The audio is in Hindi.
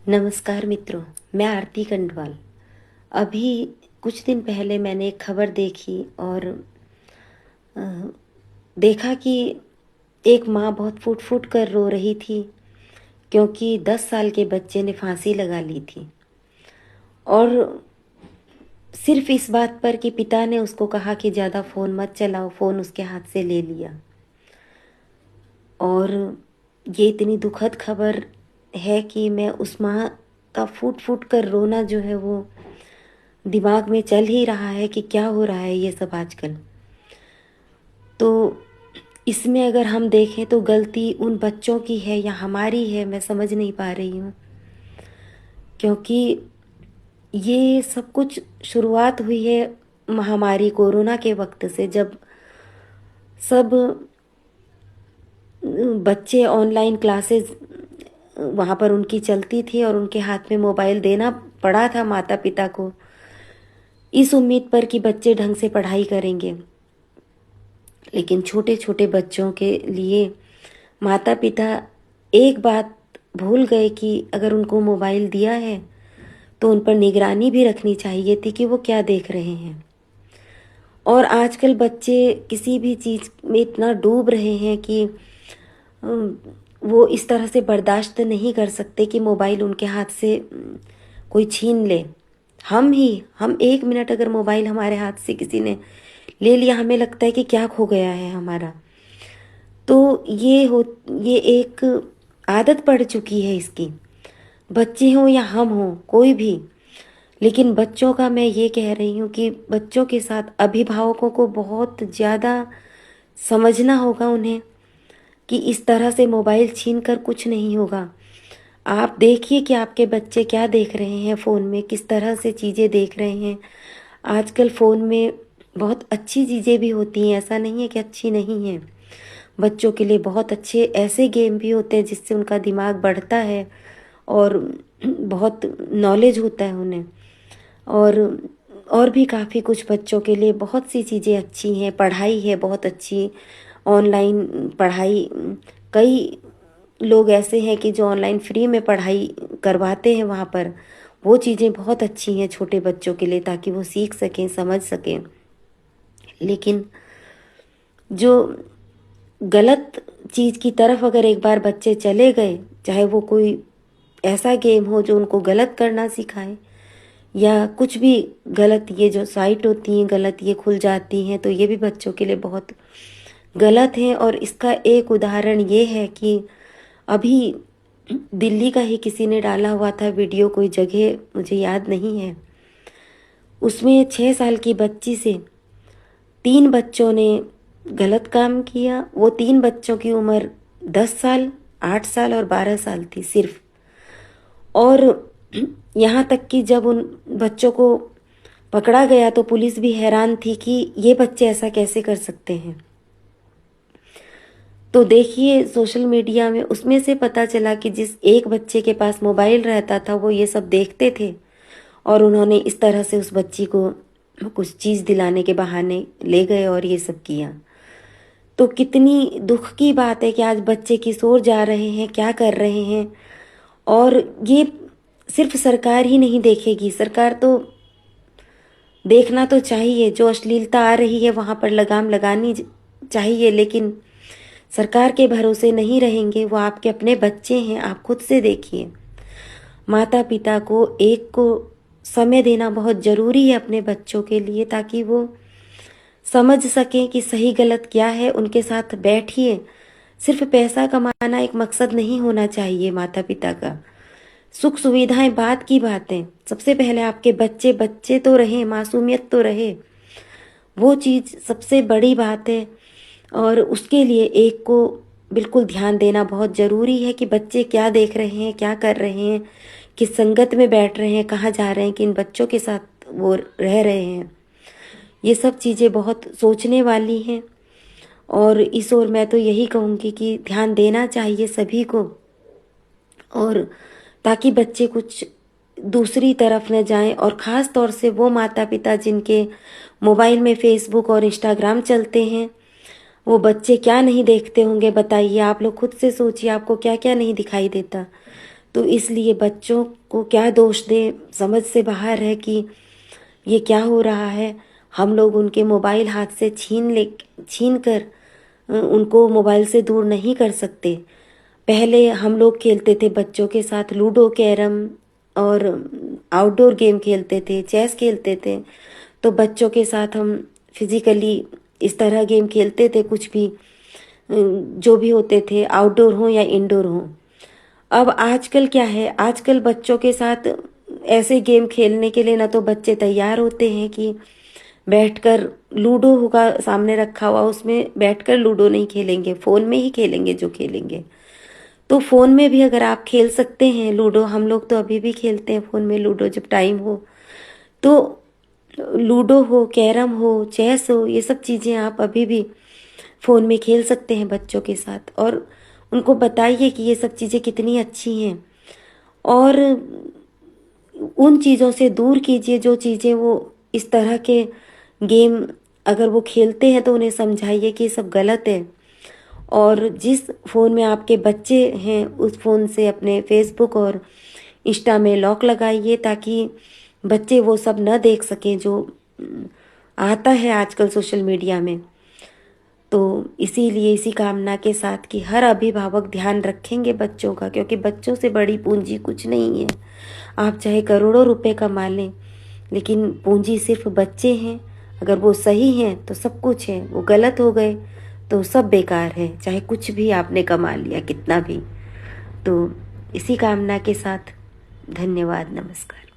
नमस्कार मित्रों, मैं आरती कंडवाल। अभी कुछ दिन पहले मैंने एक खबर देखी और अ, देखा कि एक माँ बहुत फूट-फूट कर रो रही थी क्योंकि 10 साल के बच्चे ने फांसी लगा ली थी। और सिर्फ इस बात पर कि पिता ने उसको कहा कि ज़्यादा फ़ोन मत चलाओ, फ़ोन उसके हाथ से ले लिया। और ये इतनी दुखद खबर है कि मैं उस माँ का फूट-फूट कर रोना जो है वो दिमाग में चल ही रहा है कि क्या हो रहा है ये सब आजकल। तो इसमें अगर हम देखें तो गलती उन बच्चों की है या हमारी है, मैं समझ नहीं पा रही हूँ। क्योंकि ये सब कुछ शुरुआत हुई है महामारी कोरोना के वक्त से, जब सब बच्चे ऑनलाइन क्लासेस वहाँ पर उनकी चलती थी और उनके हाथ में मोबाइल देना पड़ा था माता पिता को, इस उम्मीद पर कि बच्चे ढंग से पढ़ाई करेंगे। लेकिन छोटे छोटे बच्चों के लिए माता पिता एक बात भूल गए कि अगर उनको मोबाइल दिया है तो उन पर निगरानी भी रखनी चाहिए थी कि वो क्या देख रहे हैं। और आजकल बच्चे किसी भी चीज़ में इतना डूब रहे हैं कि वो इस तरह से बर्दाश्त नहीं कर सकते कि मोबाइल उनके हाथ से कोई छीन ले। हम 1 मिनट अगर मोबाइल हमारे हाथ से किसी ने ले लिया, हमें लगता है कि क्या खो गया है हमारा। तो ये एक आदत पड़ चुकी है इसकी, बच्चे हों या हम हों, कोई भी। लेकिन बच्चों का मैं ये कह रही हूँ कि बच्चों के साथ अभिभावकों को बहुत ज़्यादा समझना होगा उन्हें कि इस तरह से मोबाइल छीन कर कुछ नहीं होगा। आप देखिए कि आपके बच्चे क्या देख रहे हैं फ़ोन में, किस तरह से चीज़ें देख रहे हैं। आजकल फ़ोन में बहुत अच्छी चीज़ें भी होती हैं, ऐसा नहीं है कि अच्छी नहीं हैं। बच्चों के लिए बहुत अच्छे ऐसे गेम भी होते हैं जिससे उनका दिमाग बढ़ता है और बहुत नॉलेज होता है उन्हें। और और भी काफ़ी कुछ बच्चों के लिए बहुत सी चीज़ें अच्छी हैं, पढ़ाई है बहुत अच्छी, ऑनलाइन पढ़ाई। कई लोग ऐसे हैं कि जो ऑनलाइन फ्री में पढ़ाई करवाते हैं वहाँ पर, वो चीज़ें बहुत अच्छी हैं छोटे बच्चों के लिए ताकि वो सीख सकें, समझ सकें। लेकिन जो गलत चीज़ की तरफ अगर एक बार बच्चे चले गए, चाहे वो कोई ऐसा गेम हो जो उनको गलत करना सिखाए या कुछ भी गलत, ये जो साइट होती हैं गलत ये खुल जाती हैं, तो ये भी बच्चों के लिए बहुत गलत है। और इसका एक उदाहरण ये है कि अभी दिल्ली का ही किसी ने डाला हुआ था वीडियो, कोई जगह मुझे याद नहीं है। उसमें 6 साल की बच्ची से 3 बच्चों ने गलत काम किया। वो 3 बच्चों की उम्र 10 साल, 8 साल और 12 साल थी सिर्फ। और यहाँ तक कि जब उन बच्चों को पकड़ा गया तो पुलिस भी हैरान थी कि ये बच्चे ऐसा कैसे कर सकते हैं। तो देखिए सोशल मीडिया में उसमें से पता चला कि जिस एक बच्चे के पास मोबाइल रहता था वो ये सब देखते थे और उन्होंने इस तरह से उस बच्ची को कुछ चीज़ दिलाने के बहाने ले गए और ये सब किया। तो कितनी दुख की बात है कि आज बच्चे किशोर जा रहे हैं, क्या कर रहे हैं। और ये सिर्फ सरकार ही नहीं देखेगी, सरकार तो देखना तो चाहिए, जो अश्लीलता आ रही है वहाँ पर लगाम लगानी चाहिए। लेकिन सरकार के भरोसे नहीं रहेंगे, वो आपके अपने बच्चे हैं। आप खुद से देखिए, माता पिता को एक को समय देना बहुत ज़रूरी है अपने बच्चों के लिए ताकि वो समझ सकें कि सही गलत क्या है। उनके साथ बैठिए। सिर्फ पैसा कमाना एक मकसद नहीं होना चाहिए माता पिता का। सुख सुविधाएं बात की बातें, सबसे पहले आपके बच्चे बच्चे तो रहे, मासूमियत तो रहे, वो चीज़ सबसे बड़ी बात है। और उसके लिए एक को बिल्कुल ध्यान देना बहुत ज़रूरी है कि बच्चे क्या देख रहे हैं, क्या कर रहे हैं, किस संगत में बैठ रहे हैं, कहाँ जा रहे हैं, किन बच्चों के साथ वो रह रहे हैं। ये सब चीज़ें बहुत सोचने वाली हैं। और इस ओर मैं तो यही कहूँगी कि ध्यान देना चाहिए सभी को, और ताकि बच्चे कुछ दूसरी तरफ न जाएं। और ख़ास तौर से वो माता पिता जिनके मोबाइल में फेसबुक और इंस्टाग्राम चलते हैं, वो बच्चे क्या नहीं देखते होंगे बताइए। आप लोग खुद से सोचिए, आपको क्या क्या नहीं दिखाई देता। तो इसलिए बच्चों को क्या दोष दें, समझ से बाहर है कि ये क्या हो रहा है। हम लोग उनके मोबाइल हाथ से छीन कर उनको मोबाइल से दूर नहीं कर सकते। पहले हम लोग खेलते थे बच्चों के साथ लूडो, कैरम और आउटडोर गेम खेलते थे, चेस खेलते थे। तो बच्चों के साथ हम फिजिकली इस तरह गेम खेलते थे, कुछ भी जो भी होते थे, आउटडोर हो या इंडोर हो। अब आजकल क्या है, आजकल बच्चों के साथ ऐसे गेम खेलने के लिए ना तो बच्चे तैयार होते हैं कि बैठकर लूडो होगा सामने रखा हुआ, उसमें बैठकर लूडो नहीं खेलेंगे, फ़ोन में ही खेलेंगे जो खेलेंगे। तो फ़ोन में भी अगर आप खेल सकते हैं लूडो, हम लोग तो अभी भी खेलते हैं फ़ोन में लूडो जब टाइम हो। तो लूडो हो, कैरम हो, चेस हो, ये सब चीज़ें आप अभी भी फ़ोन में खेल सकते हैं बच्चों के साथ। और उनको बताइए कि ये सब चीज़ें कितनी अच्छी हैं, और उन चीज़ों से दूर कीजिए जो चीज़ें वो इस तरह के गेम अगर वो खेलते हैं तो उन्हें समझाइए कि ये सब गलत है। और जिस फ़ोन में आपके बच्चे हैं उस फ़ोन से अपने फेसबुक और इंस्टा में लॉक लगाइए, ताकि बच्चे वो सब न देख सकें जो आता है आजकल सोशल मीडिया में। तो इसीलिए इसी कामना के साथ कि हर अभिभावक ध्यान रखेंगे बच्चों का, क्योंकि बच्चों से बड़ी पूंजी कुछ नहीं है। आप चाहे करोड़ों रुपए कमा लें, लेकिन पूंजी सिर्फ बच्चे हैं। अगर वो सही हैं तो सब कुछ है, वो गलत हो गए तो सब बेकार है, चाहे कुछ भी आपने कमा लिया कितना भी। तो इसी कामना के साथ धन्यवाद, नमस्कार।